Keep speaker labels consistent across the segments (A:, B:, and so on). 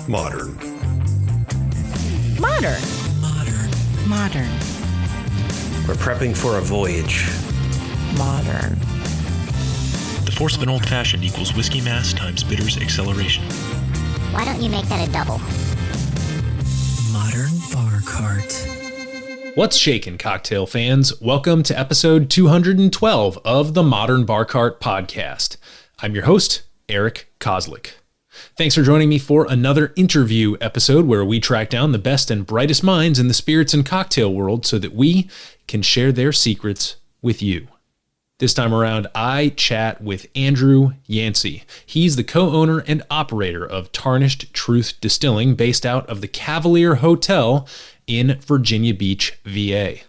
A: Modern.
B: Modern.
C: Modern.
B: Modern.
A: We're prepping for a voyage.
B: Modern.
C: The force of an old-fashioned equals whiskey mass times bitters acceleration.
D: Why don't you make that a double?
C: Modern bar cart.
E: What's shaking, cocktail fans? Welcome to episode 212 of the Modern Bar Cart podcast. I'm your host, Eric Kozlik. Thanks for joining me for another interview episode where we track down the best and brightest minds in the spirits and cocktail world so that we can share their secrets with you. This time around, I chat with Andrew Yancey. He's the co-owner and operator of Tarnished Distilling based out of the Cavalier Hotel in Virginia Beach, VA.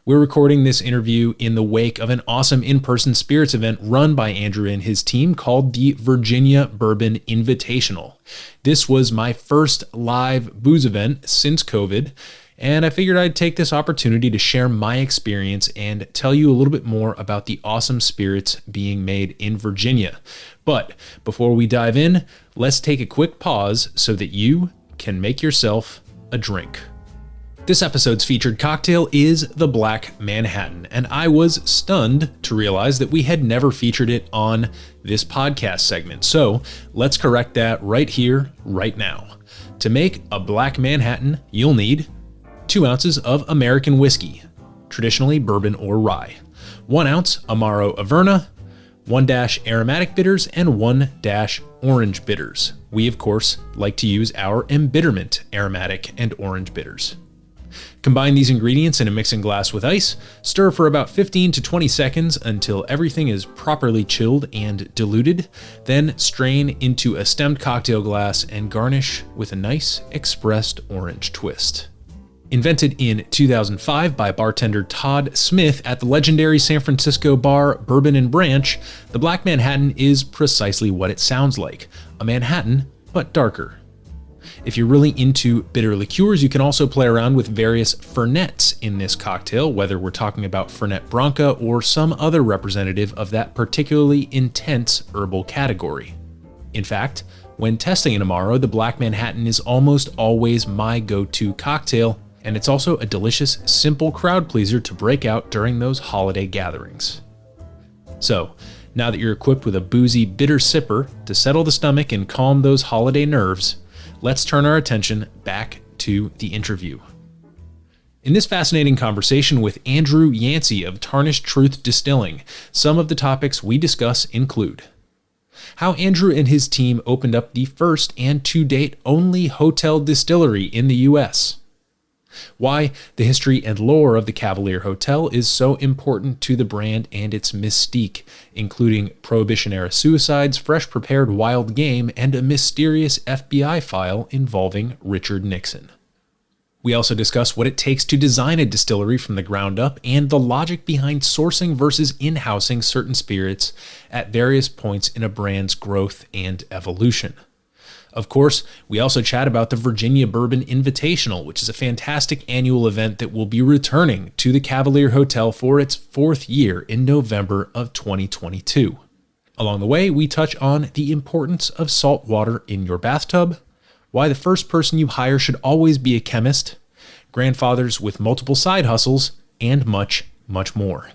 E: We're recording this interview in the wake of an awesome in-person spirits event run by Andrew and his team called the Virginia Bourbon Invitational. This was my first live booze event since COVID, and I figured I'd take this opportunity to share my experience and tell you a little bit more about the awesome spirits being made in Virginia. But before we dive in, let's take a quick pause so that you can make yourself a drink. This episode's featured cocktail is the Black Manhattan, and I was stunned to realize that we had never featured it on this podcast segment. So let's correct that right here, right now. To make a Black Manhattan, you'll need 2 ounces of American whiskey, traditionally bourbon or rye, 1 ounce Amaro Averna, 1 dash aromatic bitters, and 1 dash orange bitters. We, of course, like to use our embitterment aromatic and orange bitters. Combine these ingredients in a mixing glass with ice, stir for about 15 to 20 seconds until everything is properly chilled and diluted, then strain into a stemmed cocktail glass and garnish with a nice expressed orange twist. Invented in 2005 by bartender Todd Smith at the legendary San Francisco bar Bourbon and Branch, the Black Manhattan is precisely what it sounds like, a Manhattan, but darker. If you're really into bitter liqueurs, you can also play around with various Fernets in this cocktail, whether we're talking about Fernet Branca or some other representative of that particularly intense herbal category. In fact, when testing an Amaro, the Black Manhattan is almost always my go-to cocktail, and it's also a delicious, simple crowd pleaser to break out during those holiday gatherings. So, now that you're equipped with a boozy, bitter sipper to settle the stomach and calm those holiday nerves, let's turn our attention back to the interview. In this fascinating conversation with Andrew Yancey of Tarnished Distilling, some of the topics we discuss include how Andrew and his team opened up the first and to date only hotel distillery in the US, why the history and lore of the Cavalier Hotel is so important to the brand and its mystique, including Prohibition-era suicides, fresh prepared wild game, and a mysterious FBI file involving Richard Nixon. We also discuss what it takes to design a distillery from the ground up and the logic behind sourcing versus in-housing certain spirits at various points in a brand's growth and evolution. Of course, we also chat about the Virginia Bourbon Invitational, which is a fantastic annual event that will be returning to the Cavalier Hotel for its 4th year in November of 2022. Along the way, we touch on the importance of salt water in your bathtub, why the first person you hire should always be a chemist, grandfathers with multiple side hustles, and much, much more.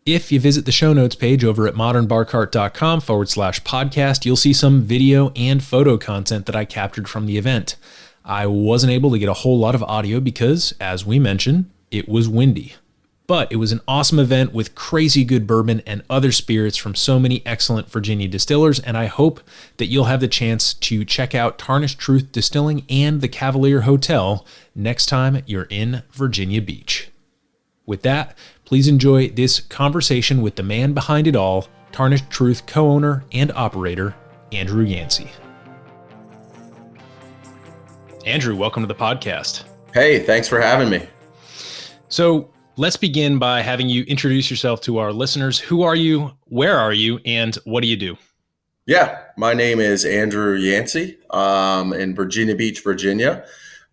E: If you visit the show notes page over at modernbarcart.com/podcast, you'll see some video and photo content that I captured from the event. I wasn't able to get a whole lot of audio because, as we mentioned, it was windy. But it was an awesome event with crazy good bourbon and other spirits from so many excellent Virginia distillers, and I hope that you'll have the chance to check out Tarnished Distilling and the Cavalier Hotel next time you're in Virginia Beach. With that, please enjoy this conversation with the man behind it all, Tarnished Truth co-owner and operator, Andrew Yancey. Andrew, welcome to the podcast.
F: Hey, thanks for having me.
E: So let's begin by having you introduce yourself to our listeners. Who are you, where are you, and what do you do?
F: Yeah, my name is Andrew Yancey. In Virginia Beach, Virginia.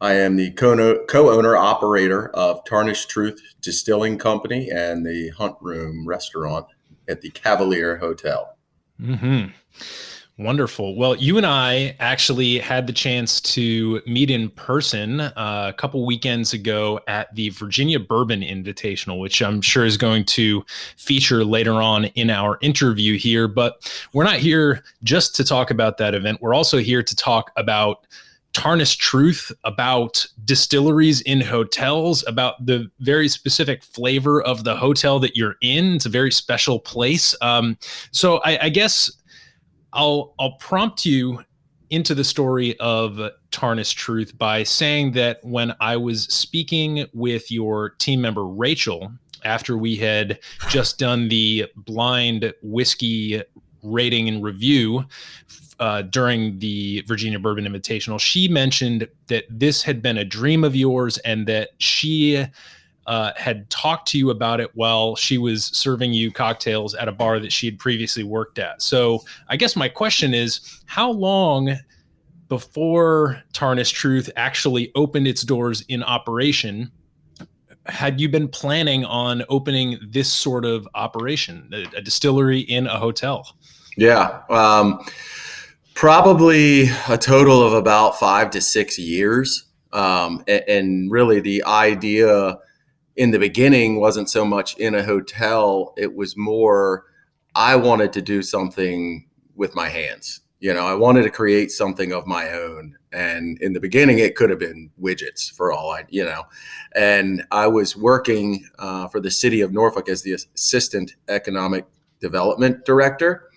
F: I am the co-owner operator of Tarnished Distilling Company and the Hunt Room restaurant at the Cavalier Hotel.
E: Mm-hmm. Wonderful. Well, you and I actually had the chance to meet in person a couple weekends ago at the Virginia Bourbon Invitational, which I'm sure is going to feature later on in our interview here. But we're not here just to talk about that event. We're also here to talk about Tarnished truth, about distilleries in hotels, about the very specific flavor of the hotel that you're in. It's a very special place. So I guess I'll prompt you into the story of Tarnished Truth by saying that when I was speaking with your team member, Rachel, after we had just done the blind whiskey rating and review during the Virginia Bourbon Invitational, she mentioned that this had been a dream of yours and that she had talked to you about it while she was serving you cocktails at a bar that she had previously worked at. So I guess my question is, how long before Tarnished Truth actually opened its doors in operation had you been planning on opening this sort of operation, a distillery in a hotel?
F: Yeah, probably a total of about 5 to 6 years. And really the idea in the beginning wasn't so much in a hotel. It was more, I wanted to do something with my hands. I wanted to create something of my own. And in the beginning, it could have been widgets for all and I was working for the city of Norfolk as the assistant economic development director.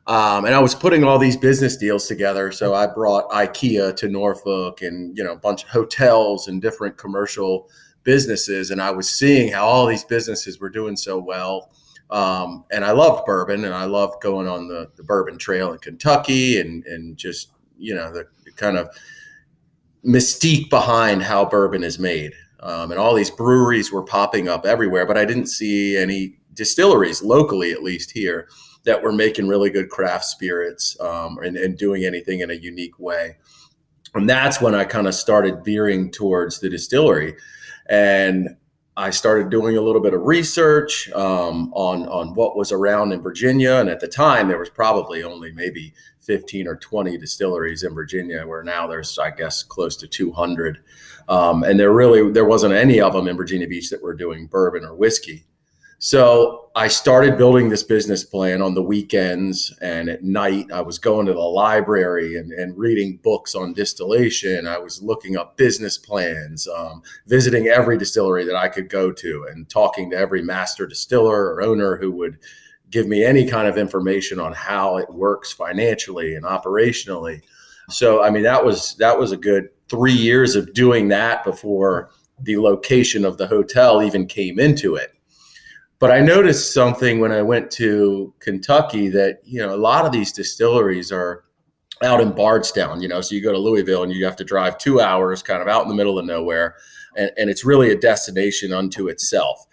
F: And I was putting all these business deals together. So I brought IKEA to Norfolk and, a bunch of hotels and different commercial businesses. And I was seeing how all these businesses were doing so well. And I loved bourbon, and I loved going on the bourbon trail in Kentucky and just, the kind of mystique behind how bourbon is made. And all these breweries were popping up everywhere, but I didn't see any distilleries locally, at least here, that were making really good craft spirits and doing anything in a unique way. And that's when I kind of started veering towards the distillery. And I started doing a little bit of research on what was around in Virginia. And at the time, there was probably only maybe 15 or 20 distilleries in Virginia, where now there's, I guess, close to 200. And there wasn't any of them in Virginia Beach that were doing bourbon or whiskey. So I started building this business plan on the weekends, and at night I was going to the library and reading books on distillation. I was looking up business plans, visiting every distillery that I could go to, and talking to every master distiller or owner who would give me any kind of information on how it works financially and operationally. So, that was a good 3 years of doing that before the location of the hotel even came into it. But I noticed something when I went to Kentucky that, a lot of these distilleries are out in Bardstown, so you go to Louisville and you have to drive 2 hours kind of out in the middle of nowhere. And it's really a destination unto itself.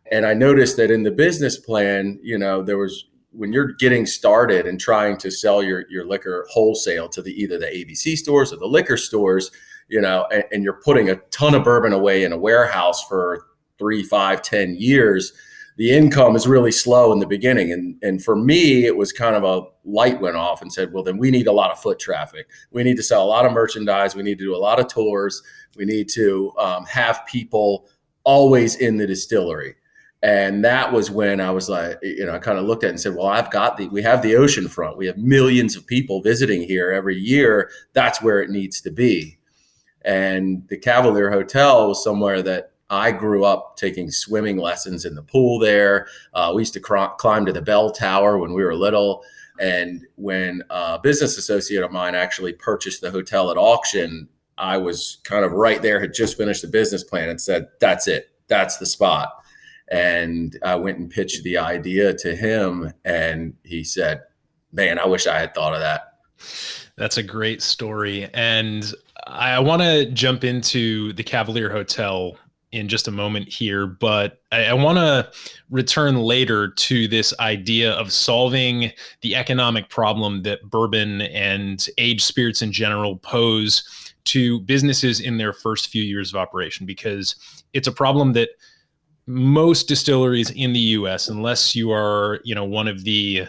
F: And I noticed that in the business plan, there was, when you're getting started and trying to sell your liquor wholesale to either the ABC stores or the liquor stores, and you're putting a ton of bourbon away in a warehouse for 3, 5, 10 years, the income is really slow in the beginning. And for me, it was kind of a light went off and said, well, then we need a lot of foot traffic. We need to sell a lot of merchandise. We need to do a lot of tours. We need to have people always in the distillery. And that was when I was like, I kind of looked at it and said, well, we have the ocean front. We have millions of people visiting here every year. That's where it needs to be. And the Cavalier Hotel was somewhere that I grew up taking swimming lessons in the pool there. We used to climb to the bell tower when we were little. And when a business associate of mine actually purchased the hotel at auction, I was kind of right there, had just finished the business plan and said, that's it. That's the spot. And I went and pitched the idea to him. And he said, man, I wish I had thought of that.
E: That's a great story. And I want to jump into the Cavalier Hotel in just a moment here, but I want to return later to this idea of solving the economic problem that bourbon and aged spirits in general pose to businesses in their first few years of operation, because it's a problem that most distilleries in the US, unless you are, one of the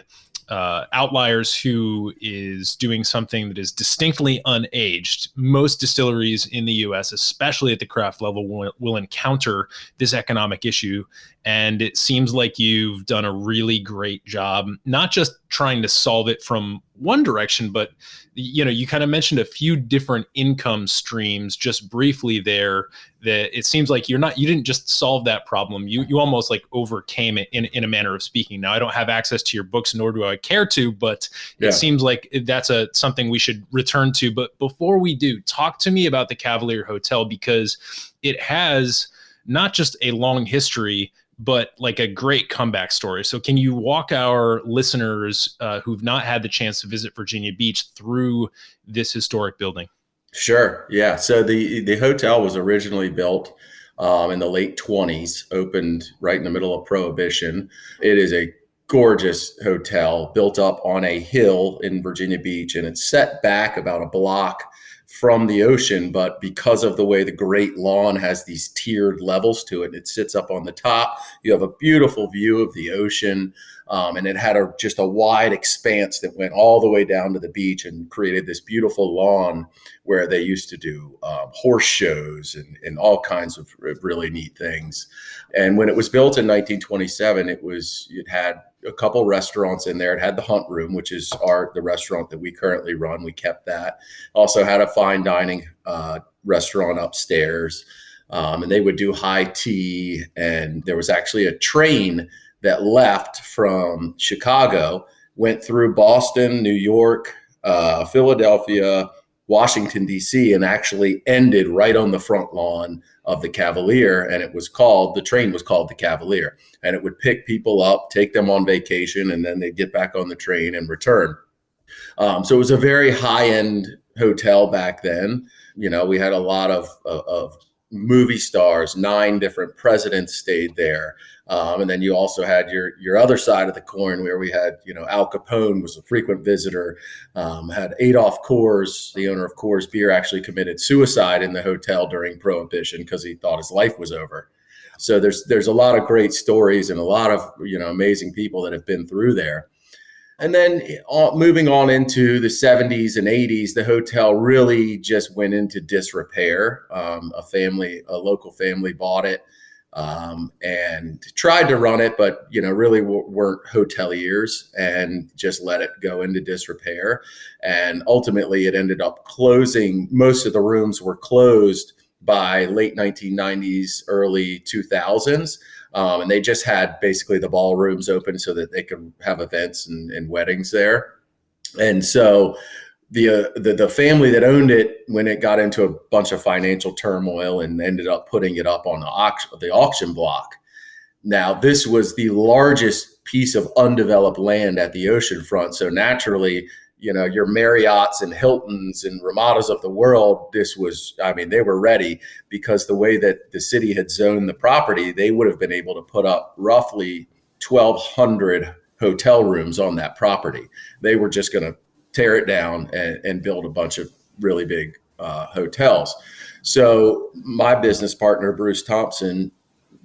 E: Outliers, who is doing something that is distinctly unaged. Most distilleries in the U.S., especially at the craft level, will encounter this economic issue. And it seems like you've done a really great job, not just trying to solve it from one direction, but you kind of mentioned a few different income streams just briefly there, that it seems like you didn't just solve that problem. You almost like overcame it in a manner of speaking. Now, I don't have access to your books, nor do I care to, but it seems like that's something we should return to. But before we do, talk to me about the Cavalier Hotel, because it has not just a long history, but like a great comeback story. So can you walk our listeners who've not had the chance to visit Virginia Beach through this historic building?
F: Sure. Yeah. So the hotel was originally built in the late 20s, opened right in the middle of Prohibition. It is a gorgeous hotel built up on a hill in Virginia Beach, and it's set back about a block from the ocean. But because of the way the Great Lawn has these tiered levels to it, it sits up on the top. You have a beautiful view of the ocean. And it had just a wide expanse that went all the way down to the beach and created this beautiful lawn where they used to do horse shows and all kinds of really neat things. And when it was built in 1927, it had a couple restaurants in there. It had the Hunt Room, which is the restaurant that we currently run. We kept that. Also had a fine dining restaurant upstairs. And they would do high tea. And there was actually a train that left from Chicago, went through Boston, New York, Philadelphia, Washington, D.C., and actually ended right on the front lawn of the Cavalier. And the train was called the Cavalier. And it would pick people up, take them on vacation, and then they'd get back on the train and return. So it was a very high-end hotel back then. We had a lot of movie stars. 9 different presidents stayed there. And then you also had your other side of the coin, where we had, Al Capone was a frequent visitor, had Adolph Coors, the owner of Coors Beer, actually committed suicide in the hotel during Prohibition because he thought his life was over. So there's a lot of great stories and a lot of, amazing people that have been through there. And then moving on into the 70s and 80s, the hotel really just went into disrepair. A local family bought it and tried to run it, but really weren't hoteliers, and just let it go into disrepair. And ultimately, it ended up closing. Most of the rooms were closed by late 1990s, early 2000s. And they just had basically the ballrooms open so that they could have events and weddings there. And so the family that owned it, when it got into a bunch of financial turmoil, and ended up putting it up on the auction block. Now, this was the largest piece of undeveloped land at the ocean front. So naturally, your Marriotts and Hiltons and Ramadas of the world, they were ready, because the way that the city had zoned the property, they would have been able to put up roughly 1,200 hotel rooms on that property. They were just going to tear it down and build a bunch of really big hotels. So my business partner, Bruce Thompson,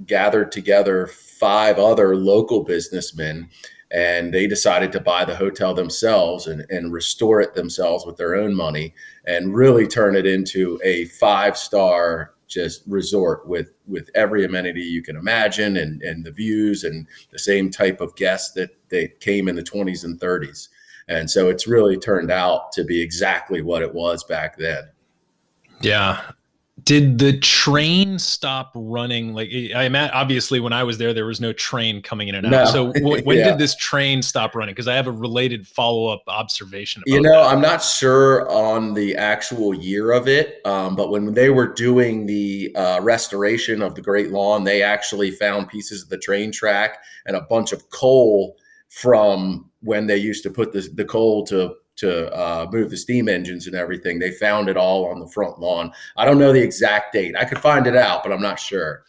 F: gathered together 5 other local businessmen, and they decided to buy the hotel themselves and restore it themselves with their own money, and really turn it into a 5-star just resort with every amenity you can imagine, and the views and the same type of guests that they came in the 20s and 30s. And so it's really turned out to be exactly what it was back then.
E: Yeah. Did the train stop running? Like, obviously when I was there was no train coming in and out. No. So when did this train stop running? Because I have a related follow-up observation about that.
F: I'm not sure on the actual year of it, but when they were doing the restoration of the Great Lawn, they actually found pieces of the train track and a bunch of coal from when they used to put the coal to move the steam engines and everything. They found it all on the front lawn. I don't know the exact date. I could find it out, but I'm not sure.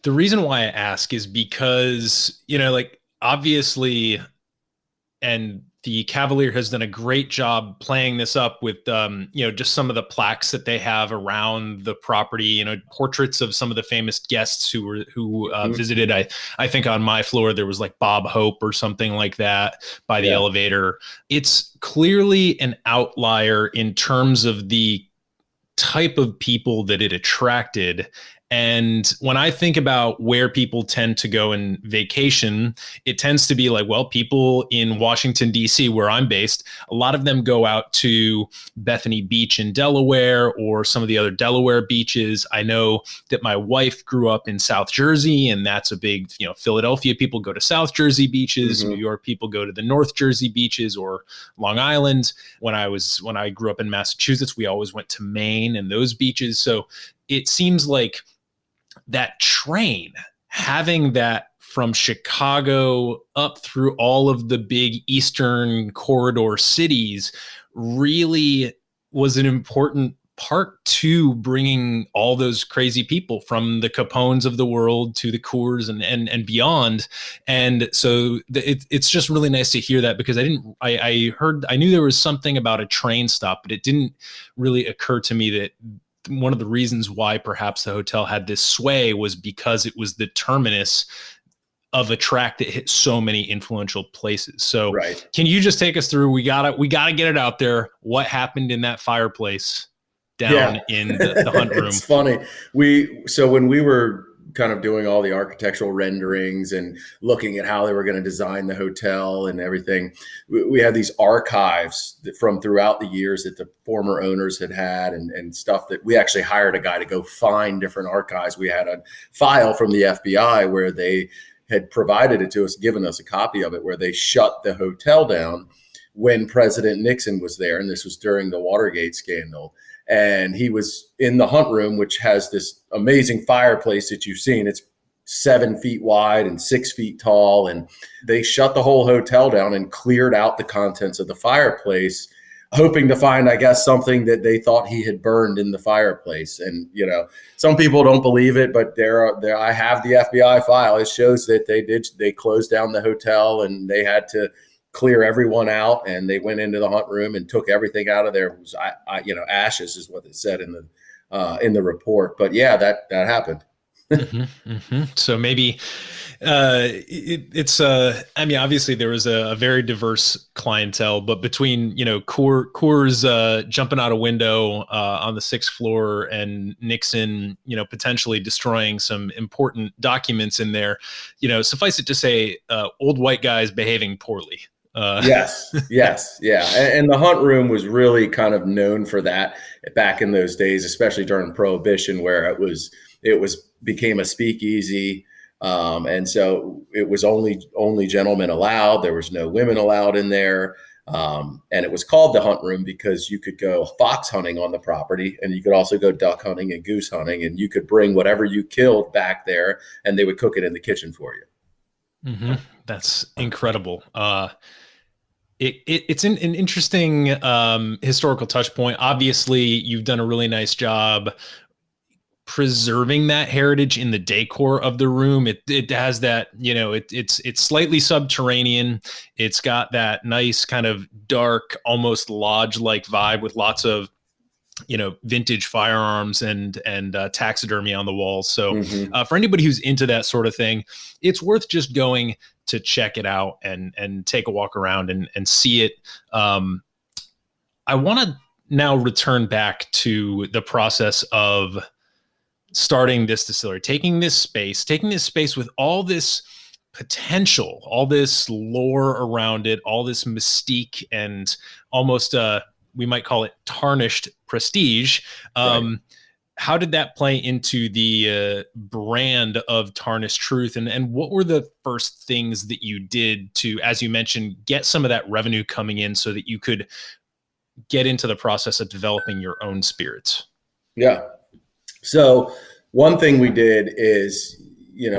E: The reason why I ask is because, obviously, and the Cavalier has done a great job playing this up with, just some of the plaques that they have around the property, portraits of some of the famous guests who visited. I think on my floor, there was like Bob Hope or something like that by the elevator. It's clearly an outlier in terms of the type of people that it attracted. And when I think about where people tend to go in vacation, it tends to be like, well, people in Washington, D.C., where I'm based, a lot of them go out to Bethany Beach in Delaware or some of the other Delaware beaches. I know that my wife grew up in South Jersey, and that's a big, Philadelphia people go to South Jersey beaches. New York people go to the North Jersey beaches or Long Island. When I grew up in Massachusetts, we always went to Maine and those beaches. So it seems like that train, having that from Chicago up through all of the big Eastern corridor cities, really was an important part to bringing all those crazy people from the Capones of the world to the Coors and beyond. And so it's just really nice to hear that, because I knew there was something about a train stop, but it didn't really occur to me that one of the reasons why perhaps the hotel had this sway was because it was the terminus of a track that hit so many influential places. So Can you just take us through, we gotta get it out there, what happened in that fireplace down in the Hunt Room?
F: It's funny. When we were kind of doing all the architectural renderings and looking at how they were going to design the hotel and everything, we had these archives from throughout the years that the former owners had and stuff that we actually hired a guy to go find different archives. We had a file from the FBI where they had provided it to us, given us a copy of it, where they shut the hotel down when President Nixon was there. And this was during the Watergate scandal. And he was in the Hunt Room, which has this amazing fireplace that you've seen. It's 7 feet wide and 6 feet tall. And they shut the whole hotel down and cleared out the contents of the fireplace, hoping to find, I guess, something that they thought he had burned in the fireplace. And, some people don't believe it, but there I have the FBI file. It shows that they closed down the hotel and they had to clear everyone out, and they went into the Hunt Room and took everything out of there. It was, ashes is what it said in the report. But yeah, that happened.
E: So maybe it's obviously there was a very diverse clientele, but between Coors jumping out a window on the 6th floor and Nixon potentially destroying some important documents in there, suffice it to say, old white guys behaving poorly.
F: Yes. Yeah. And the Hunt Room was really kind of known for that back in those days, especially during Prohibition, where it became a speakeasy. And so it was only gentlemen allowed. There was no women allowed in there. And it was called the Hunt Room because you could go fox hunting on the property, and you could also go duck hunting and goose hunting, and you could bring whatever you killed back there and they would cook it in the kitchen for you.
E: That's incredible. It's an interesting historical touch point. Obviously, you've done a really nice job preserving that heritage in the decor of the room. It has that, it's slightly subterranean. It's got that nice kind of dark, almost lodge-like vibe with lots of vintage firearms and taxidermy on the walls. So for anybody who's into that sort of thing, it's worth just going to check it out and take a walk around and see it. I want to now return back to the process of starting this distillery, taking this space with all this potential, all this lore around it, all this mystique and almost we might call it tarnished prestige. How did that play into the brand of Tarnished Truth? And what were the first things that you did to, as you mentioned, get some of that revenue coming in so that you could get into the process of developing your own spirits?
F: Yeah. So one thing we did is,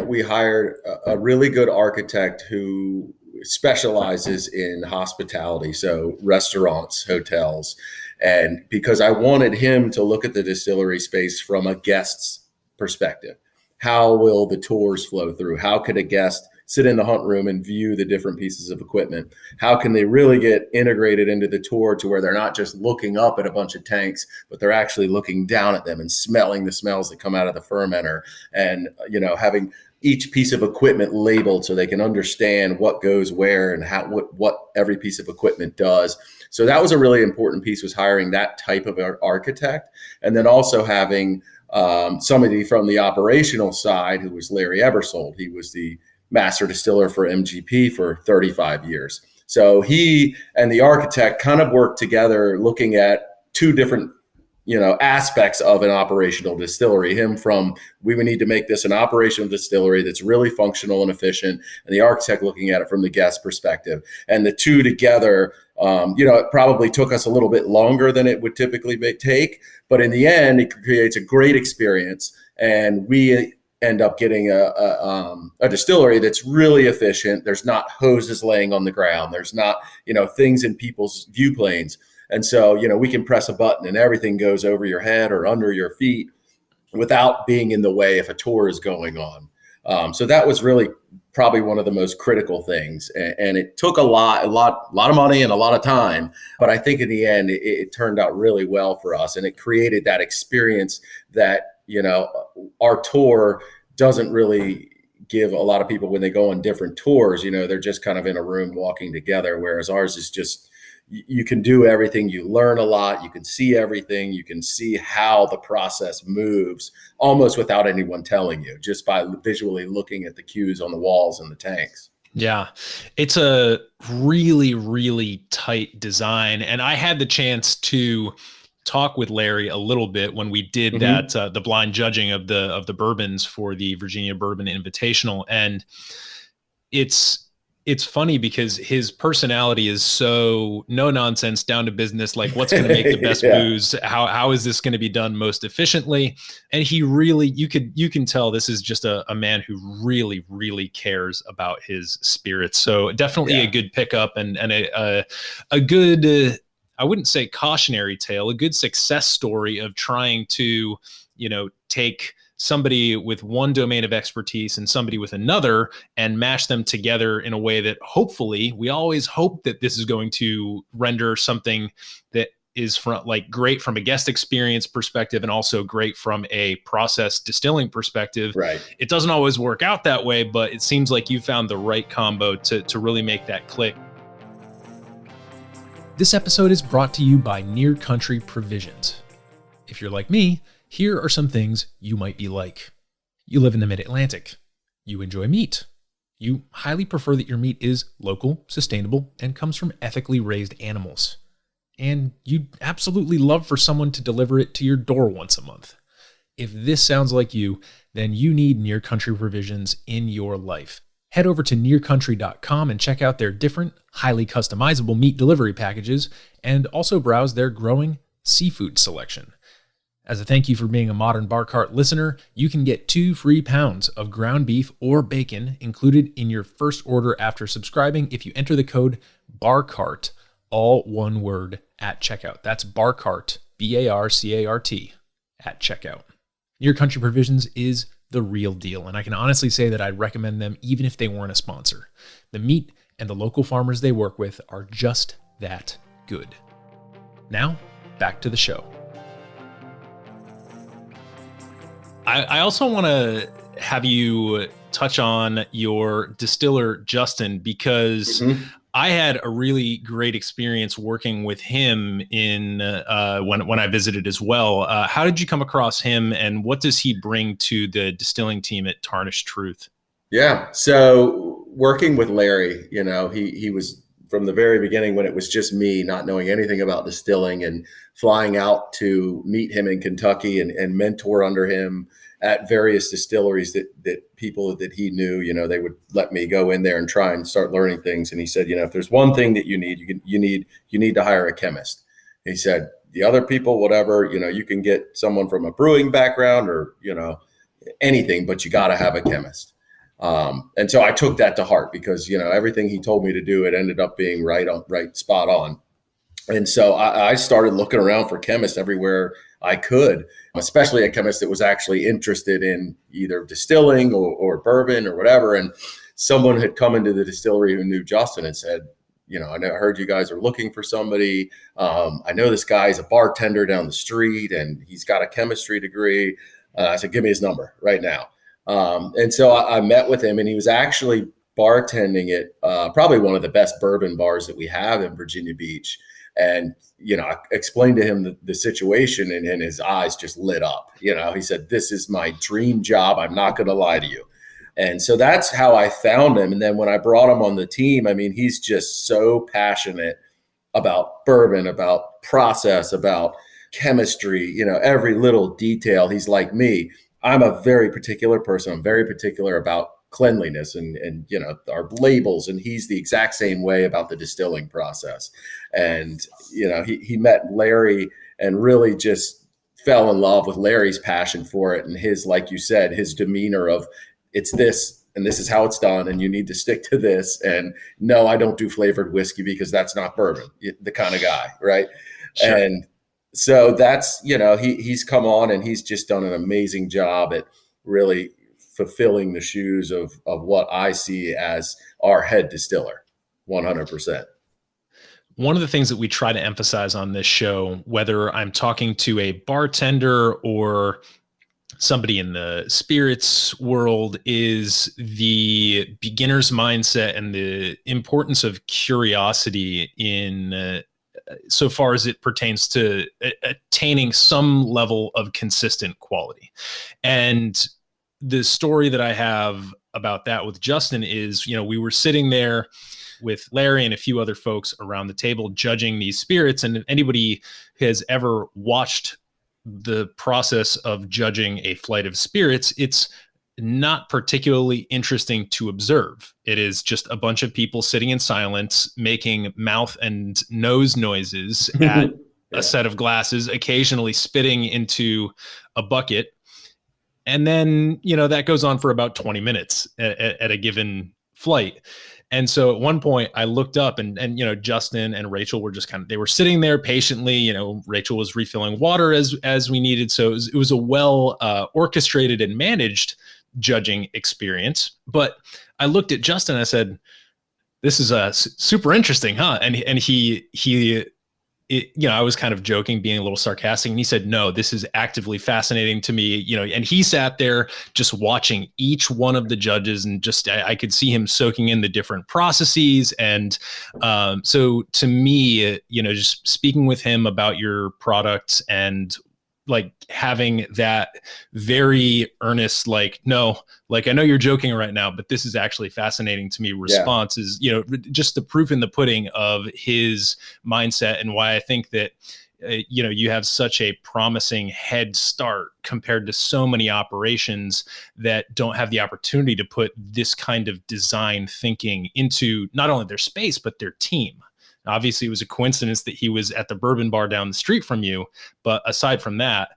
F: we hired a really good architect who specializes in hospitality, so restaurants, hotels. And because I wanted him to look at the distillery space from a guest's perspective, how will the tours flow through? How could a guest sit in the hunt room and view the different pieces of equipment. How can they really get integrated into the tour to where they're not just looking up at a bunch of tanks, but they're actually looking down at them and smelling the smells that come out of the fermenter, and having each piece of equipment labeled so they can understand what goes where and what every piece of equipment does. So that was a really important piece, was hiring that type of architect, and then also having somebody from the operational side, who was Larry Ebersold. He was the master distiller for MGP for 35 years. So he and the architect kind of worked together, looking at two different aspects of an operational distillery. Him from, we would need to make this an operational distillery that's really functional and efficient, and the architect looking at it from the guest perspective. And the two together, it probably took us a little bit longer than it would typically take, but in the end, it creates a great experience, and we end up getting a distillery that's really efficient. There's not hoses laying on the ground. There's not, things in people's view planes. And so, we can press a button and everything goes over your head or under your feet without being in the way if a tour is going on. So that was really probably one of the most critical things. And it took a lot of money and a lot of time. But I think in the end, it turned out really well for us. And it created that experience that, our tour doesn't really give a lot of people when they go on different tours. They're just kind of in a room walking together, whereas ours is just, you can do everything. You learn a lot. You can see everything. You can see how the process moves almost without anyone telling you, just by visually looking at the cues on the walls and the tanks.
E: Yeah, it's a really, really tight design. And I had the chance to talk with Larry a little bit when we did that, the blind judging of the bourbons for the Virginia Bourbon Invitational. And it's funny because his personality is so no nonsense, down to business, like what's going to make the best booze? How is this going to be done most efficiently? And he really, you can tell this is just a man who really, really cares about his spirits. So definitely a good pickup and a good, I wouldn't say cautionary tale, a good success story of trying to, take somebody with one domain of expertise and somebody with another and mash them together in a way that hopefully, we always hope that this is going to render something that is great from a guest experience perspective and also great from a process distilling perspective.
F: Right.
E: It doesn't always work out that way, but it seems like you found the right combo to really make that click. This episode is brought to you by Near Country Provisions. If you're like me, here are some things you might be like. You live in the Mid-Atlantic. You enjoy meat. You highly prefer that your meat is local, sustainable, and comes from ethically raised animals. And you'd absolutely love for someone to deliver it to your door once a month. If this sounds like you, then you need Near Country Provisions in your life. Head over to nearcountry.com and check out their different, highly customizable meat delivery packages, and also browse their growing seafood selection. As a thank you for being a Modern Bar Cart listener, you can get 2 free pounds of ground beef or bacon included in your first order after subscribing if you enter the code BARCART, all one word, at checkout. That's BARCART, BARCART, at checkout. Near Country Provisions is the real deal, and I can honestly say that I'd recommend them even if they weren't a sponsor. The meat and the local farmers they work with are just that good. Now, back to the show. I also want to have you touch on your distiller, Justin, because I had a really great experience working with him in when I visited as well. How did you come across him, and what does he bring to the distilling team at Tarnished Truth?
F: Yeah, so working with Larry, he was from the very beginning when it was just me, not knowing anything about distilling, and flying out to meet him in Kentucky and mentor under him at various distilleries that people that he knew, they would let me go in there and try and start learning things. And he said, if there's one thing that you need to hire a chemist. And he said, the other people, whatever, you can get someone from a brewing background or, anything, but you got to have a chemist. And so I took that to heart because, everything he told me to do, it ended up being right spot on. And so I started looking around for chemists everywhere I could, especially a chemist that was actually interested in either distilling or bourbon or whatever. And someone had come into the distillery who knew Justin and said, I heard you guys are looking for somebody. I know this guy's a bartender down the street and he's got a chemistry degree. I said, give me his number right now. And so I met with him, and he was actually bartending at probably one of the best bourbon bars that we have in Virginia Beach. And, I explained to him the situation, and his eyes just lit up. He said, this is my dream job. I'm not going to lie to you. And so that's how I found him. And then when I brought him on the team, I mean, he's just so passionate about bourbon, about process, about chemistry, every little detail. He's like me. I'm a very particular person. I'm very particular about cleanliness and our labels. And he's the exact same way about the distilling process. And, he met Larry and really just fell in love with Larry's passion for it. And his, like you said, his demeanor of, it's this, and this is how it's done, and you need to stick to this. And no, I don't do flavored whiskey because that's not bourbon, the kind of guy, right? Sure. And so that's, he's come on and he's just done an amazing job at really fulfilling the shoes of what I see as our head distiller, 100%.
E: One of the things that we try to emphasize on this show, whether I'm talking to a bartender or somebody in the spirits world, is the beginner's mindset and the importance of curiosity in so far as it pertains to attaining some level of consistent quality. And the story that I have about that with Justin is, we were sitting there with Larry and a few other folks around the table judging these spirits. And if anybody has ever watched the process of judging a flight of spirits, it's not particularly interesting to observe. It is just a bunch of people sitting in silence, making mouth and nose noises at a set of glasses, occasionally spitting into a bucket. And then, that goes on for about 20 minutes at a given flight. And so at one point I looked up and Justin and Rachel were just they were sitting there patiently. Rachel was refilling water as we needed. So it was a well orchestrated and managed judging experience. But I looked at Justin and I said, this is super interesting, huh? And I was kind of joking, being a little sarcastic, and he said, no, this is actively fascinating to me, and he sat there just watching each one of the judges, and just, I could see him soaking in the different processes. And so to me, just speaking with him about your products and like having that very earnest, no, I know you're joking right now, but this is actually fascinating to me response is, just the proof in the pudding of his mindset, and why I think that, you have such a promising head start compared to so many operations that don't have the opportunity to put this kind of design thinking into not only their space, but their team. Obviously, it was a coincidence that he was at the bourbon bar down the street from you. But aside from that,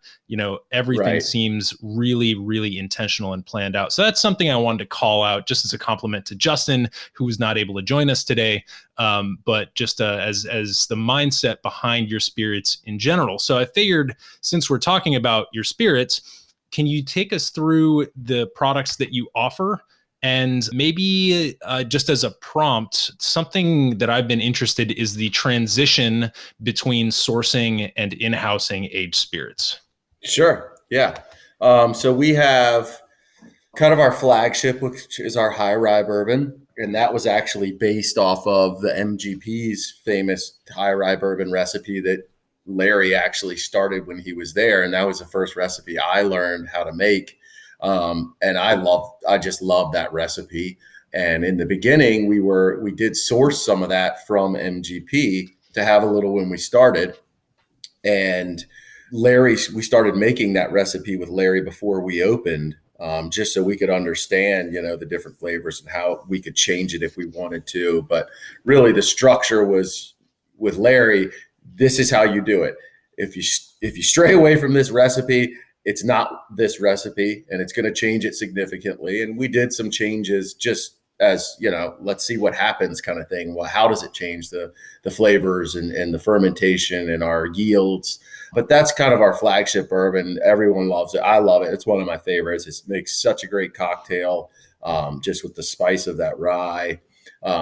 E: everything seems really, really intentional and planned out. So that's something I wanted to call out just as a compliment to Justin, who was not able to join us today, but just as the mindset behind your spirits in general. So I figured, since we're talking about your spirits, can you take us through the products that you offer? And maybe just as a prompt, something that I've been interested is the transition between sourcing and in-housing aged spirits.
F: Sure. Yeah. So we have kind of our flagship, which is our high rye bourbon. And that was actually based off of the MGP's famous high rye bourbon recipe that Larry actually started when he was there. And that was the first recipe I learned how to make. And I just love that recipe. And in the beginning, we did source some of that from MGP to have a little when we started. And we started making that recipe with Larry before we opened, just so we could understand, the different flavors and how we could change it if we wanted to. But really the structure was with Larry, this is how you do it. If you stray away from this recipe, it's not this recipe, and it's going to change it significantly. And we did some changes just as, let's see what happens kind of thing. Well, how does it change the flavors and the fermentation and our yields? But that's kind of our flagship bourbon. Everyone loves it. I love it. It's one of my favorites. It makes such a great cocktail. just with the spice of that rye.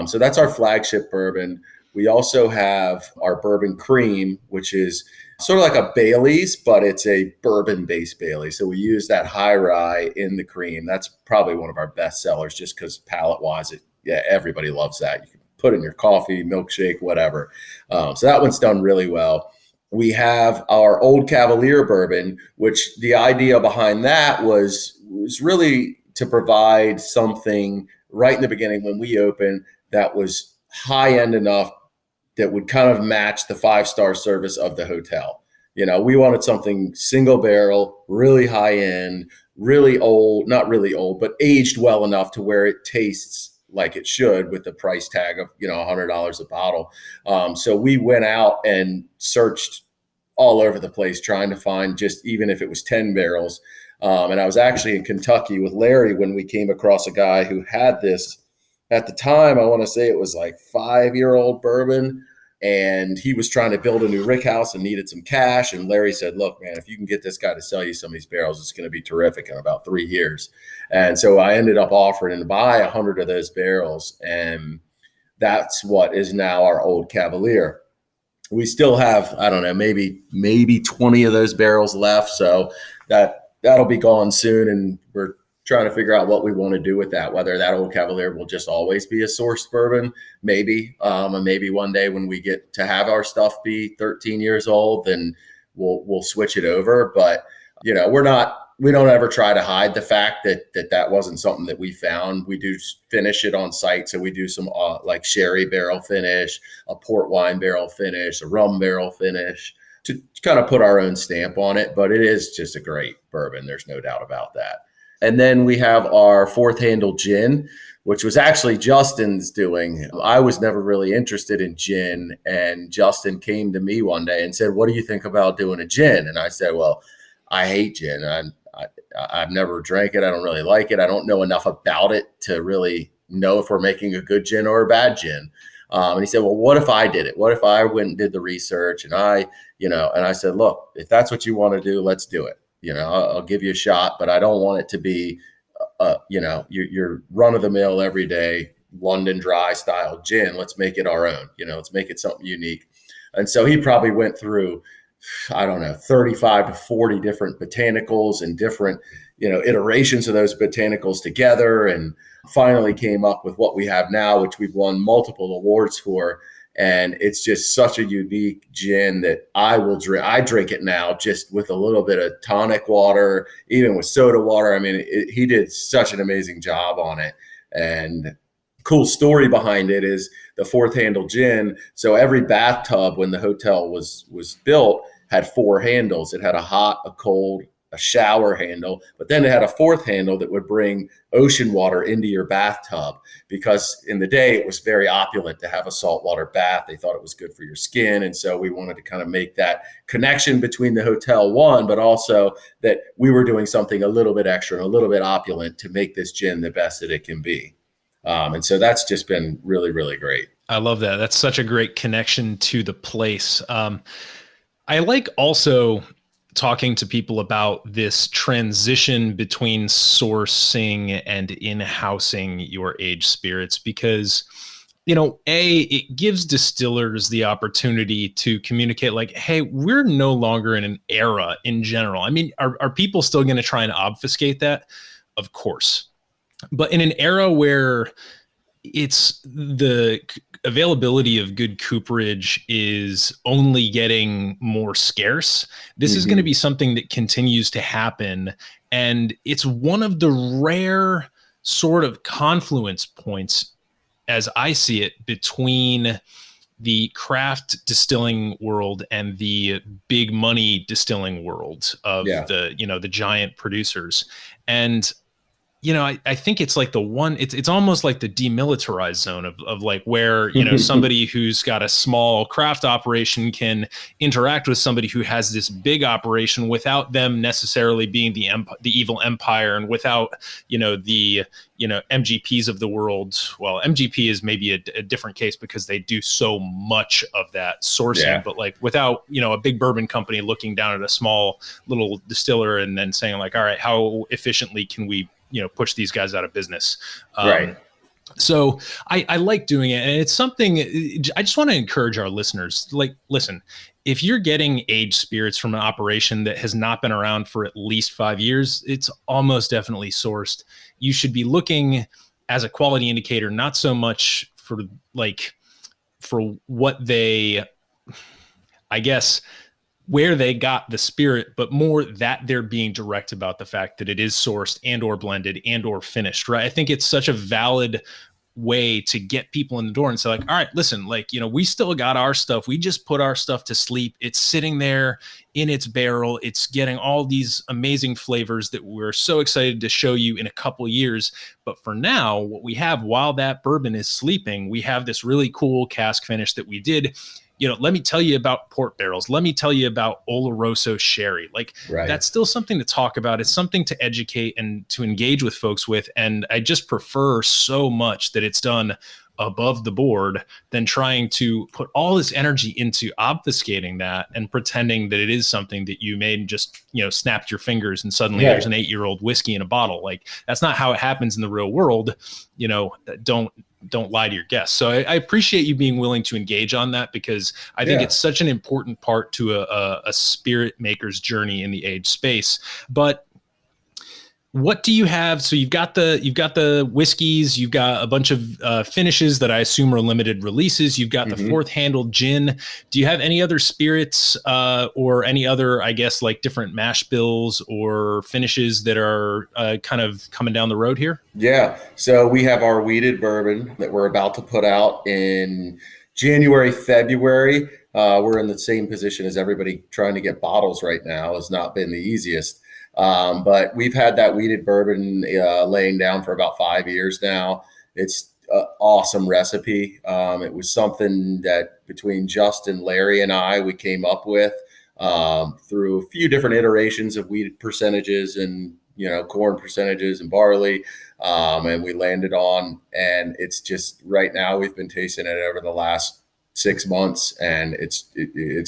F: So that's our flagship bourbon. We also have our bourbon cream, which is sort of like a Bailey's, but it's a bourbon-based Bailey's. So we use that high rye in the cream. That's probably one of our best sellers just because palate-wise, everybody loves that. You can put it in your coffee, milkshake, whatever. So that one's done really well. We have our Old Cavalier bourbon, which the idea behind that was really to provide something right in the beginning when we opened that was high-end enough that would kind of match the 5-star service of the hotel. We wanted something single barrel, really high end, really old, not really old, but aged well enough to where it tastes like it should with the price tag of, $100 a bottle. So we went out and searched all over the place trying to find just even if it was 10 barrels. And I was actually in Kentucky with Larry when we came across a guy who had this. At the time, I want to say it was like 5-year-old bourbon, and he was trying to build a new rick house and needed some cash. And Larry said, look, man, if you can get this guy to sell you some of these barrels, it's going to be terrific in about 3 years. And so I ended up offering to buy 100 of those barrels, and that's what is now our Old Cavalier. We still have, I don't know, maybe 20 of those barrels left. So that'll be gone soon, and we're trying to figure out what we want to do with that, whether that Old Cavalier will just always be a sourced bourbon, maybe, and maybe one day when we get to have our stuff be 13 years old, then we'll switch it over. But, we don't ever try to hide the fact that wasn't something that we found. We do finish it on site. So we do some like sherry barrel finish, a port wine barrel finish, a rum barrel finish to kind of put our own stamp on it. But it is just a great bourbon. There's no doubt about that. And then we have our Fourth Handle gin, which was actually Justin's doing. I was never really interested in gin, and Justin came to me one day and said, what do you think about doing a gin? And I said, well, I hate gin. I've never drank it. I don't really like it. I don't know enough about it to really know if we're making a good gin or a bad gin. And he said, well, what if I did it? What if I went and did the research? And I said, look, if that's what you want to do, let's do it. I'll give you a shot, but I don't want it to be, your run of the mill every day, London dry style gin. Let's make it our own, let's make it something unique. And so he probably went through, 35 to 40 different botanicals and different, iterations of those botanicals together, and finally came up with what we have now, which we've won multiple awards for. And it's just such a unique gin that I will drink. I drink it now just with a little bit of tonic water, even with soda water. I mean, he did such an amazing job on it. And cool story behind it is the Fourth Handle gin. So every bathtub when the hotel was built had 4 handles. It had a hot, a cold, a shower handle, but then it had a 4th handle that would bring ocean water into your bathtub, because in the day it was very opulent to have a saltwater bath. They thought it was good for your skin. And so we wanted to kind of make that connection between the hotel but also that we were doing something a little bit extra and a little bit opulent to make this gin the best that it can be. And so that's just been really, really great.
E: I love that. That's such a great connection to the place. I like also talking to people about this transition between sourcing and in-housing your aged spirits, because, it gives distillers the opportunity to communicate like, hey, we're no longer in an era in general. I mean, are people still going to try and obfuscate that? Of course. But in an era where it's the availability of good cooperage is only getting more scarce, this is going to be something that continues to happen. And it's one of the rare sort of confluence points, as I see it, between the craft distilling world and the big money distilling world of the giant producers. And I think it's like it's almost like the demilitarized zone of like where, somebody who's got a small craft operation can interact with somebody who has this big operation without them necessarily being the evil empire, and without, the MGPs of the world. Well, MGP is maybe a different case because they do so much of that sourcing, but like without, a big bourbon company looking down at a small little distiller and then saying like, all right, how efficiently can we push these guys out of business.
F: Right.
E: So I like doing it. And it's something I just want to encourage our listeners. Like, listen, if you're getting aged spirits from an operation that has not been around for at least 5 years, it's almost definitely sourced. You should be looking as a quality indicator, not so much for what they, I guess, where they got the spirit, but more that they're being direct about the fact that it is sourced and or blended and or finished, right? I think it's such a valid way to get people in the door and say, like, all right, listen, like, we still got our stuff. We just put our stuff to sleep. It's sitting there in its barrel. It's getting all these amazing flavors that we're so excited to show you in a couple years. But for now, what we have while that bourbon is sleeping, we have this really cool cask finish that we did. Let me tell you about port barrels. Let me tell you about Oloroso sherry. Like, That's still something to talk about. It's something to educate and to engage with folks with. And I just prefer so much that it's done above the board than trying to put all this energy into obfuscating that and pretending that it is something that you made and just, snapped your fingers and suddenly there's an 8-year-old whiskey in a bottle. Like, that's not how it happens in the real world. Don't lie to your guests. So I appreciate you being willing to engage on that, because I think it's such an important part to a spirit maker's journey in the age space. But what do you have? So you've got the whiskeys, you've got a bunch of finishes that I assume are limited releases. You've got the fourth handled gin. Do you have any other spirits or any other, I guess, like different mash bills or finishes that are kind of coming down the road here?
F: Yeah. So we have our wheated bourbon that we're about to put out in January, February. We're in the same position as everybody trying to get bottles right now. Has not been the easiest. But we've had that wheated bourbon laying down for about 5 years now. It's an awesome recipe. It was something that between Justin, Larry, and we came up with through a few different iterations of wheat percentages and corn percentages and barley, and we landed on. And it's just right now we've been tasting it over the last 6 months, and it's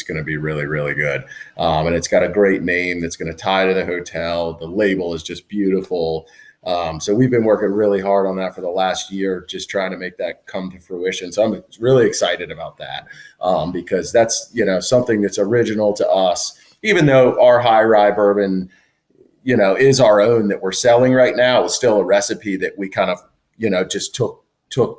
F: going to be really, really good. And it's got a great name that's going to tie to the hotel. The label is just beautiful. So we've been working really hard on that for the last year, just trying to make that come to fruition. So I'm really excited about that because that's, something that's original to us, even though our high rye bourbon, is our own that we're selling right now. It's still a recipe that we kind of, just took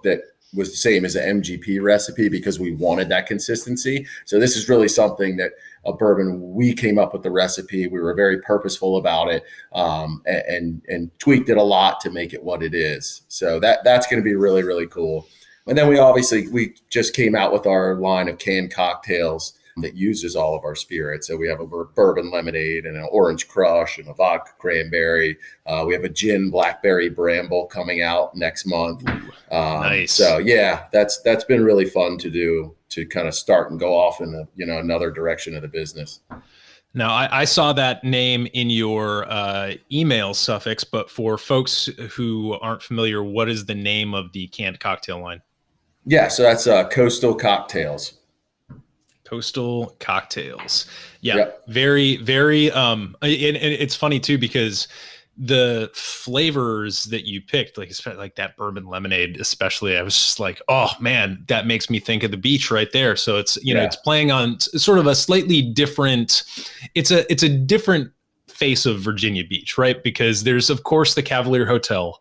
F: that was the same as an MGP recipe because we wanted that consistency. So this is really something that a bourbon, we came up with the recipe. We were very purposeful about it and tweaked it a lot to make it what it is. So that's going to be really, really cool. And then we just came out with our line of canned cocktails that uses all of our spirits. So we have a bourbon lemonade and an orange crush and a vodka cranberry. We have a gin blackberry bramble coming out next month.
E: Nice.
F: So yeah, that's been really fun to do, to kind of start and go off in another direction of the business.
E: Now, I saw that name in your email suffix, but for folks who aren't familiar, what is the name of the canned cocktail line?
F: Yeah, so that's Coastal Cocktails.
E: Coastal Cocktails. Yeah,
F: yep.
E: Very, very. And it's funny too, because the flavors that you picked, like that bourbon lemonade, especially, I was just like, oh man, that makes me think of the beach right there. So it's, it's playing on sort of a slightly different, it's a different face of Virginia Beach, right? Because there's, of course, the Cavalier Hotel,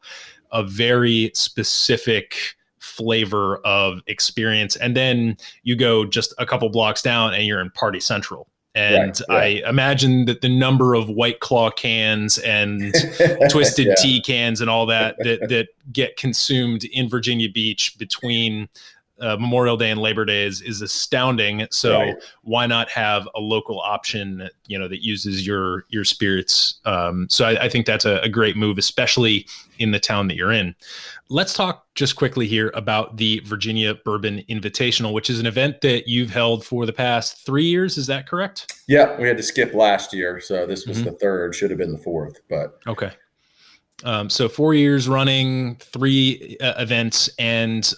E: a very specific flavor of experience. And then you go just a couple blocks down and you're in Party Central. And right. I imagine that the number of White Claw cans and Twisted Tea cans and all that get consumed in Virginia Beach between Memorial Day and Labor Day is astounding. So why not have a local option, that uses your spirits? So I think that's a great move, especially in the town that you're in. Let's talk just quickly here about the Virginia Bourbon Invitational, which is an event that you've held for the past 3 years. Is that correct?
F: Yeah, we had to skip last year. So this was the third, should have been the fourth, but.
E: Okay. So 4 years running, 3 events. And,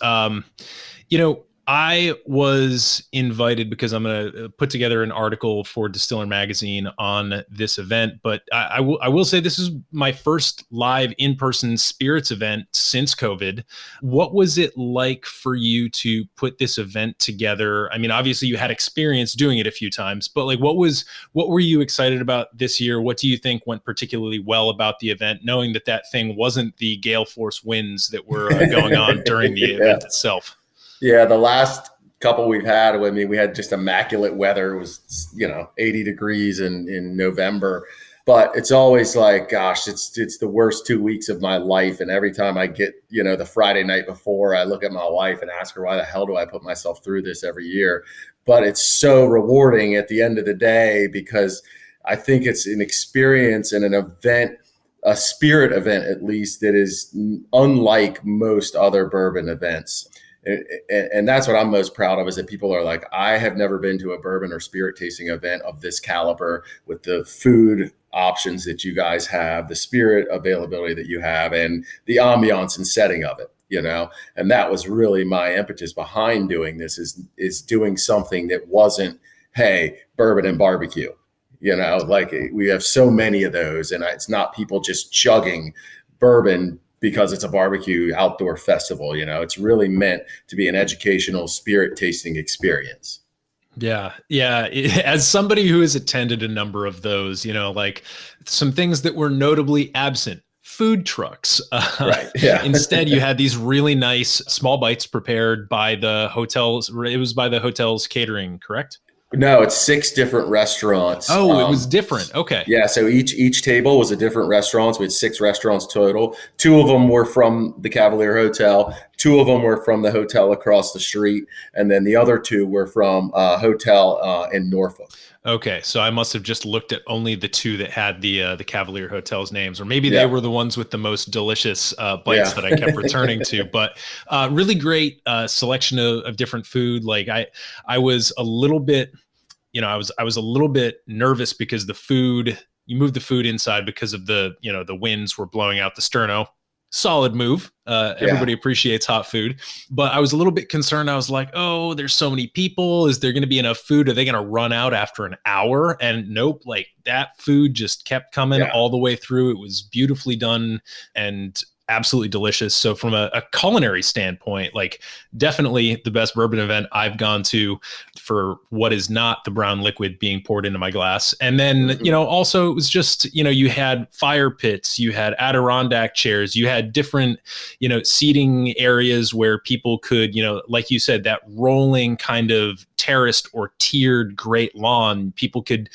E: I was invited because I'm going to put together an article for Distilling magazine on this event, but I will say this is my first live in-person spirits event since COVID. What was it like for you to put this event together? I mean, obviously you had experience doing it a few times, but like what were you excited about this year? What do you think went particularly well about the event, knowing that thing wasn't the gale force winds that were going on during the event itself?
F: Yeah, the last couple we've had, I mean, we had just immaculate weather. It was, 80 degrees in November. But it's always like, gosh, it's the worst 2 weeks of my life. And every time I get, the Friday night before, I look at my wife and ask her, why the hell do I put myself through this every year? But it's so rewarding at the end of the day, because I think it's an experience and an event, a spirit event at least, that is unlike most other bourbon events. And that's what I'm most proud of, is that people are like, I have never been to a bourbon or spirit tasting event of this caliber, with the food options that you guys have, the spirit availability that you have, and the ambiance and setting of it, and that was really my impetus behind doing this, is doing something that wasn't, hey, bourbon and barbecue, like we have so many of those, and it's not people just chugging bourbon because it's a barbecue outdoor festival. It's really meant to be an educational spirit tasting experience.
E: Yeah. As somebody who has attended a number of those, like some things that were notably absent: food trucks.
F: Right. Yeah.
E: Instead, you had these really nice small bites prepared by the hotels. It was by the hotel's catering, correct?
F: No, it's 6 different restaurants.
E: Oh, it was different. Okay.
F: Yeah, so each table was a different restaurant. We had 6 restaurants total. 2 of them were from the Cavalier Hotel. 2 of them were from the hotel across the street, and then the other 2 were from a hotel in Norfolk.
E: Okay, so I must have just looked at only the 2 that had the Cavalier Hotel's names, or maybe they were the ones with the most delicious bites that I kept returning to. But really great selection of different food. Like I was a little bit, I was a little bit nervous because you moved the food inside because of the winds were blowing out the sterno. Solid move. Everybody appreciates hot food, but I was a little bit concerned. I was like, oh, there's so many people. Is there going to be enough food? Are they going to run out after an hour? And nope, like that food just kept coming all the way through. It was beautifully done and absolutely delicious. So from a culinary standpoint, like definitely the best bourbon event I've gone to for what is not the brown liquid being poured into my glass. And then, also it was just, you had fire pits, you had Adirondack chairs, you had different, seating areas where people could, like you said, that rolling kind of terraced or tiered great lawn, people could,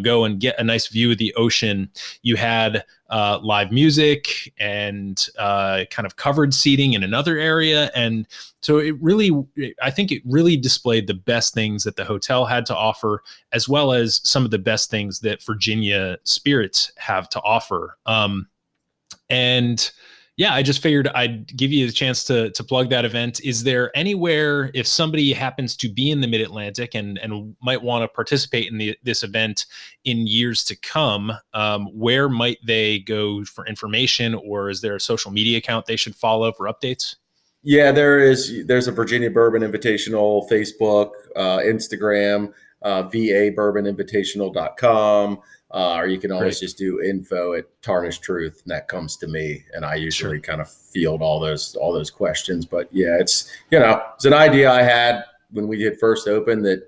E: go and get a nice view of the ocean. You had live music and kind of covered seating in another area. And so I think it really displayed the best things that the hotel had to offer, as well as some of the best things that Virginia spirits have to offer. I just figured I'd give you the chance to plug that event. Is there anywhere, if somebody happens to be in the Mid-Atlantic and might want to participate in this event in years to come, where might they go for information, or is there a social media account they should follow for updates?
F: Yeah, there's a Virginia Bourbon Invitational, Facebook, Instagram, vabourbon-invitational.com. Or you can always just do info@Tarnished Truth, and that comes to me, and I usually kind of field all those questions. But yeah, it's an idea I had when we had first opened, that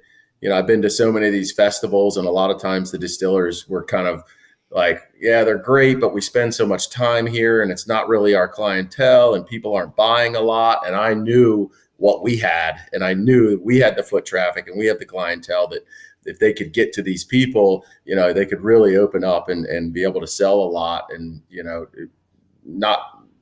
F: I've been to so many of these festivals, and a lot of times the distillers were kind of like, yeah, they're great, but we spend so much time here, and it's not really our clientele, and people aren't buying a lot. And I knew what we had, and I knew we had the foot traffic, and we have the clientele that, if they could get to these people, they could really open up and be able to sell a lot. And,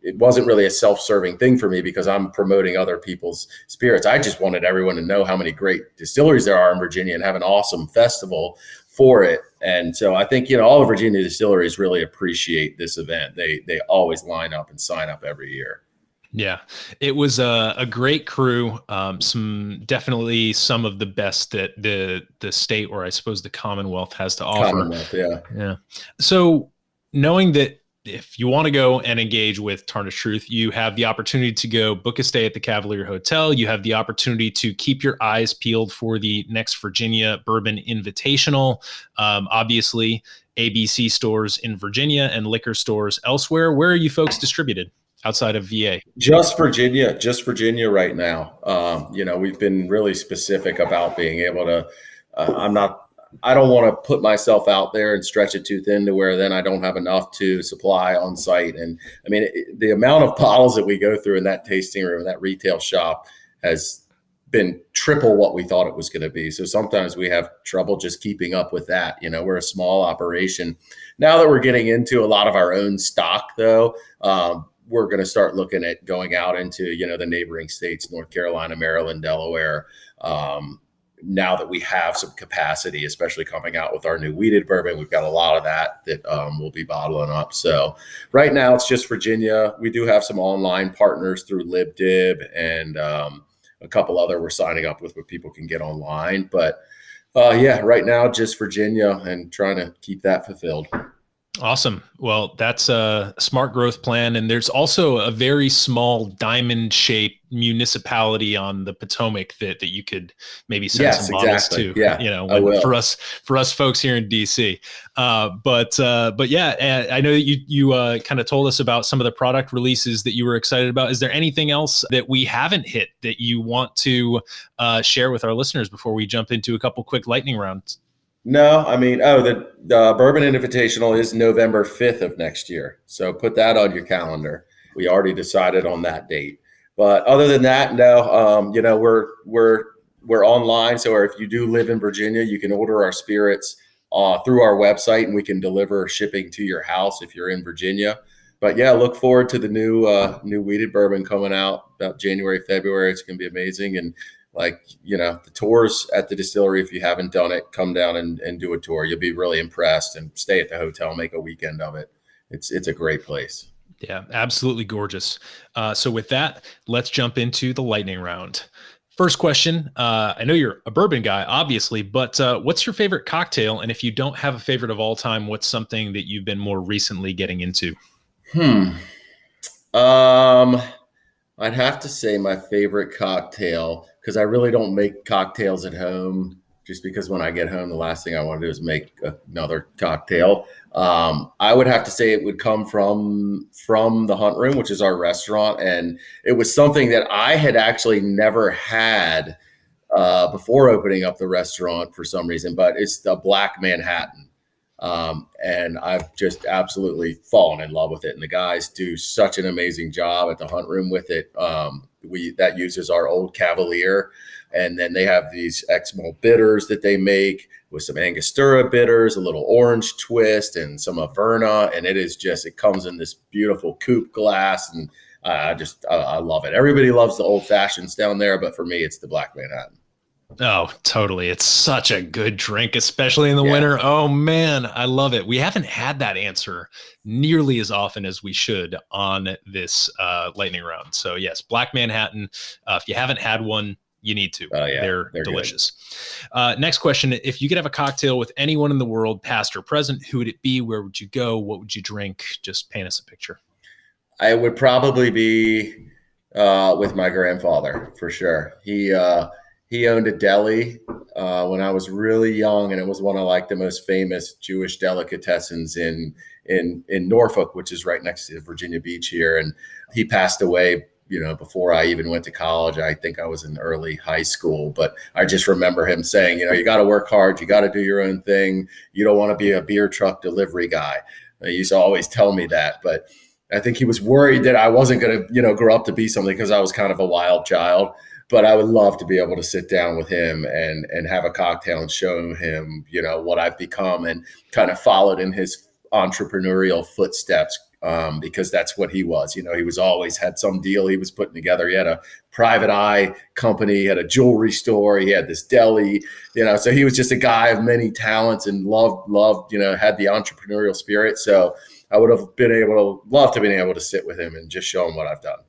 F: it wasn't really a self-serving thing for me, because I'm promoting other people's spirits. I just wanted everyone to know how many great distilleries there are in Virginia and have an awesome festival for it. And so I think, all the Virginia distilleries really appreciate this event. They always line up and sign up every year.
E: Yeah, it was a great crew. Definitely some of the best that the state, or I suppose the Commonwealth, has to offer.
F: Commonwealth, yeah.
E: Yeah. So knowing that if you want to go and engage with Tarnished Truth, you have the opportunity to go book a stay at the Cavalier Hotel. You have the opportunity to keep your eyes peeled for the next Virginia Bourbon Invitational. Obviously, ABC stores in Virginia and liquor stores elsewhere. Where are you folks distributed outside of VA?
F: Just Virginia right now. We've been really specific about being able to, I don't want to put myself out there and stretch it too thin to where then I don't have enough to supply on site. And I mean, the amount of bottles that we go through in that tasting room, in that retail shop has been triple what we thought it was going to be. So sometimes we have trouble just keeping up with that. We're a small operation. Now that we're getting into a lot of our own stock though, we're going to start looking at going out into, the neighboring states, North Carolina, Maryland, Delaware, now that we have some capacity, especially coming out with our new wheated bourbon. We've got a lot of that we'll be bottling up. So right now it's just Virginia. We do have some online partners through LibDib and a couple other we're signing up with where people can get online. But right now just Virginia and trying to keep that fulfilled.
E: Awesome. Well, that's a smart growth plan. And there's also a very small diamond-shaped municipality on the Potomac that you could maybe send some bottles to.
F: Yeah,
E: for us folks here in DC. But yeah, I know that you kind of told us about some of the product releases that you were excited about. Is there anything else that we haven't hit that you want to share with our listeners before we jump into a couple quick lightning rounds?
F: No, I mean, the Bourbon Invitational is November 5th of next year. So put that on your calendar. We already decided on that date. But other than that, no, we're online. So if you do live in Virginia, you can order our spirits through our website and we can deliver shipping to your house if you're in Virginia. But yeah, look forward to the new wheated bourbon coming out about January, February. It's going to be amazing. And the tours at the distillery, if you haven't done it, come down and do a tour. You'll be really impressed and stay at the hotel, make a weekend of it. It's a great place.
E: Yeah, absolutely gorgeous. So with that, let's jump into the lightning round. First question. I know you're a bourbon guy, obviously, but what's your favorite cocktail? And if you don't have a favorite of all time, what's something that you've been more recently getting into?
F: I'd have to say my favorite cocktail, because I really don't make cocktails at home, just because when I get home, the last thing I want to do is make another cocktail. I would have to say it would come from the Hunt Room, which is our restaurant. And it was something that I had actually never had before opening up the restaurant for some reason, but it's the Black Manhattan. And I've just absolutely fallen in love with it. And the guys do such an amazing job at the Hunt Room with it. That uses our old Cavalier. And then they have these X-Malt bitters that they make with some Angostura bitters, a little orange twist, and some Averna. And it comes in this beautiful coupe glass. And I love it. Everybody loves the old fashions down there, but for me, it's the Black Manhattan.
E: Oh, totally. It's such a good drink, especially in the winter. Oh man, I love it. We haven't had that answer nearly as often as we should on this lightning round. So yes, Black Manhattan. If you haven't had one, you need to. They're delicious. Next question. If you could have a cocktail with anyone in the world, past or present, who would it be? Where would you go? What would you drink? Just paint us a picture.
F: I would probably be with my grandfather for sure. He owned a deli when I was really young, and it was one of the most famous Jewish delicatessens in Norfolk, which is right next to Virginia Beach here. And he passed away, before I even went to college. I think I was in early high school, but I just remember him saying, you got to work hard, you got to do your own thing. You don't want to be a beer truck delivery guy. He used to always tell me that, but I think he was worried that I wasn't going to, grow up to be something because I was kind of a wild child. But I would love to be able to sit down with him and have a cocktail and show him, what I've become and kind of followed in his entrepreneurial footsteps, because that's what he was. He was always had some deal he was putting together. He had a private eye company, he had a jewelry store, he had this deli, so he was just a guy of many talents and loved, had the entrepreneurial spirit. So I would have loved to been able to sit with him and just show him what I've done.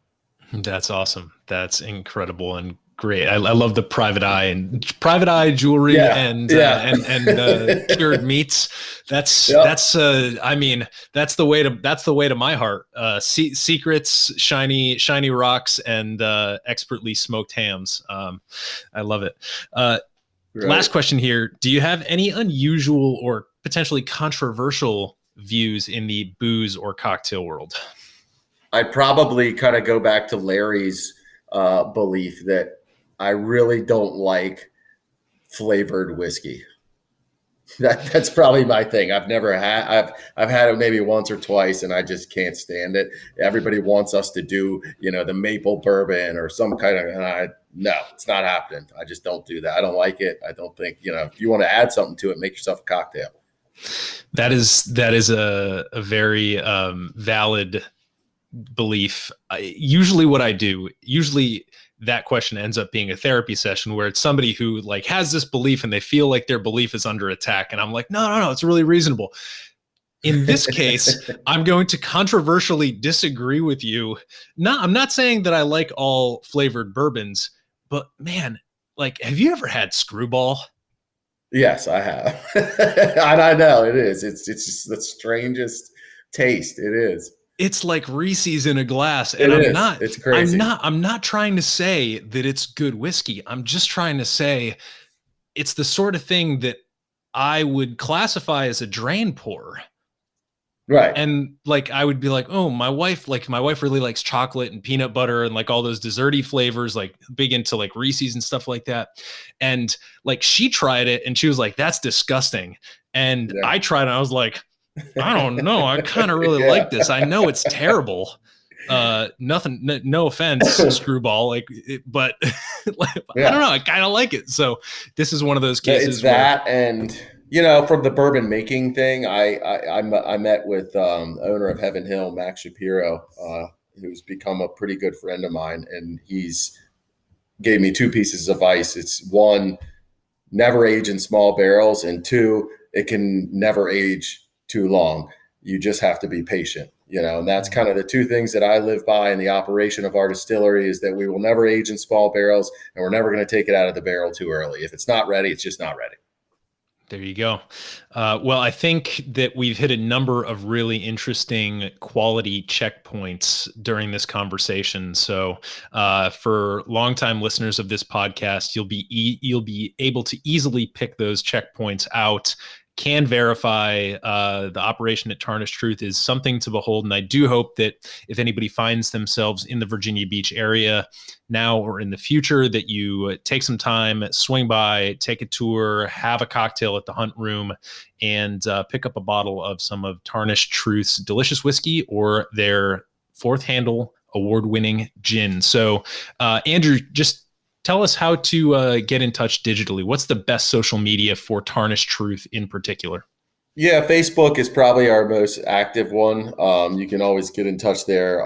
E: That's awesome. That's incredible and Great. I love the private eye jewelry and cured meats. That's I mean, that's the way to my heart. Secrets, shiny rocks, and expertly smoked hams. I love it. Right. Last question here. Do you have any unusual or potentially controversial views in the booze or cocktail world?
F: I'd probably kind of go back to Larry's belief that I really don't like flavored whiskey. That's probably my thing. I've had it maybe once or twice, and I just can't stand it. Everybody wants us to do, the maple bourbon or some kind of. No, it's not happening. I just don't do that. I don't like it. I don't think if you want to add something to it, make yourself a cocktail.
E: That is a very valid belief. Usually what I do, that question ends up being a therapy session where it's somebody who has this belief and they feel like their belief is under attack. And I'm like, no, it's really reasonable. In this case, I'm going to controversially disagree with you. No, I'm not saying that I like all flavored bourbons, but man, have you ever had Screwball?
F: Yes, I have. And I know it is. It's just the strangest taste. It is.
E: It's like Reese's in a glass, and it's crazy. I'm not trying to say that it's good whiskey. I'm just trying to say it's the sort of thing that I would classify as a drain pour.
F: Right.
E: And I would be like, oh, my wife really likes chocolate and peanut butter and all those desserty flavors, big into Reese's and stuff like that. And she tried it and she was like, that's disgusting. And I tried it and I was like, I don't know. I kind of really like this. I know it's terrible. No offense, Screwball. But I don't know. I kind of like it. So this is one of those cases.
F: It's that, and from the bourbon making thing, I met with owner of Heaven Hill, Max Shapiro, who's become a pretty good friend of mine, and he's gave me two pieces of advice. It's one, never age in small barrels, and two, it can never age too long. You just have to be patient, and that's kind of the two things that I live by in the operation of our distillery, is that we will never age in small barrels, and we're never going to take it out of the barrel too early. If it's not ready, it's just not ready.
E: There you go. Well, I think that we've hit a number of really interesting quality checkpoints during this conversation. So for longtime listeners of this podcast, you'll be able to easily pick those checkpoints out. Can verify the operation at Tarnished Truth is something to behold. And I do hope that if anybody finds themselves in the Virginia Beach area now or in the future, that you take some time, swing by, take a tour, have a cocktail at the Hunt Room, and pick up a bottle of some of Tarnished Truth's delicious whiskey or their Fourth Handle award-winning gin. So Andrew, just tell us how to get in touch digitally. What's the best social media for Tarnished Truth in particular?
F: Yeah, Facebook is probably our most active one. You can always get in touch there.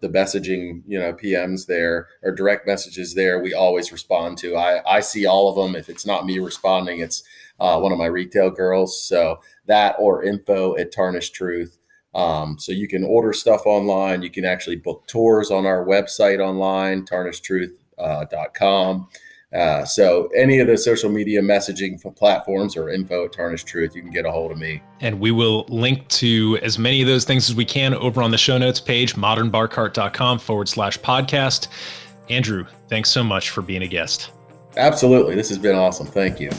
F: The messaging, PMs there or direct messages there, we always respond to. I see all of them. If it's not me responding, it's one of my retail girls. So that or info@Tarnished Truth. So you can order stuff online. You can actually book tours on our website online, tarnishedtruth.com. So any of the social media messaging platforms or info@Tarnished Truth, you can get a hold of me.
E: And we will link to as many of those things as we can over on the show notes page, modernbarcart.com/podcast. Andrew, thanks so much for being a guest.
F: Absolutely. This has been awesome. Thank you.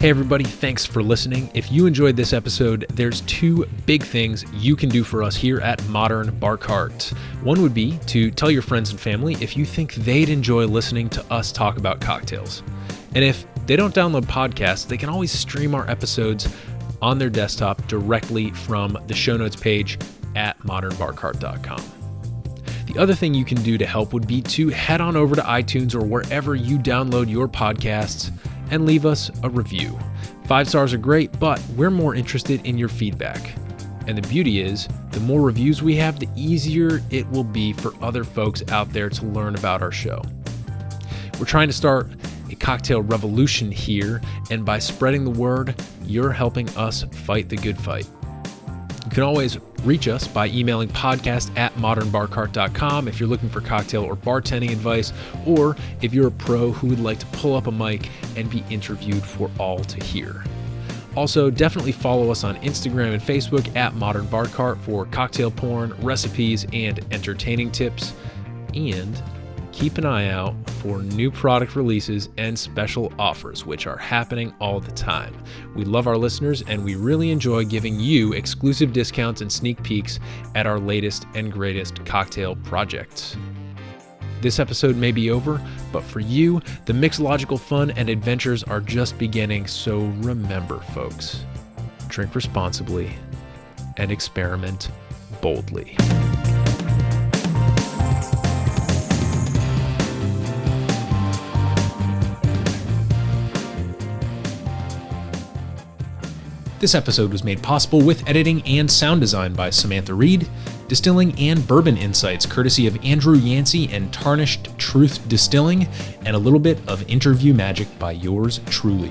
E: Hey everybody, thanks for listening. If you enjoyed this episode, there's two big things you can do for us here at Modern Bar Cart. One would be to tell your friends and family if you think they'd enjoy listening to us talk about cocktails. And if they don't download podcasts, they can always stream our episodes on their desktop directly from the show notes page at modernbarcart.com. The other thing you can do to help would be to head on over to iTunes or wherever you download your podcasts and leave us a review. 5 stars are great, but we're more interested in your feedback. And the beauty is, the more reviews we have, the easier it will be for other folks out there to learn about our show. We're trying to start a cocktail revolution here, and by spreading the word, you're helping us fight the good fight. You can always Reach us by emailing podcast@modernbarcart.com if you're looking for cocktail or bartending advice, or if you're a pro who would like to pull up a mic and be interviewed for all to hear. Also, definitely follow us on Instagram and Facebook @modernbarcart for cocktail porn, recipes, and entertaining tips. And keep an eye out for new product releases and special offers, which are happening all the time. We love our listeners, and we really enjoy giving you exclusive discounts and sneak peeks at our latest and greatest cocktail projects. This episode may be over, but for you, the mixological fun and adventures are just beginning, so remember, folks, drink responsibly and experiment boldly. This episode was made possible with editing and sound design by Samantha Reed, distilling and bourbon insights courtesy of Andrew Yancey and Tarnished Truth Distilling, and a little bit of interview magic by yours truly.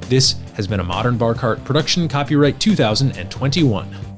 E: This has been a Modern Bar Cart production, copyright 2021.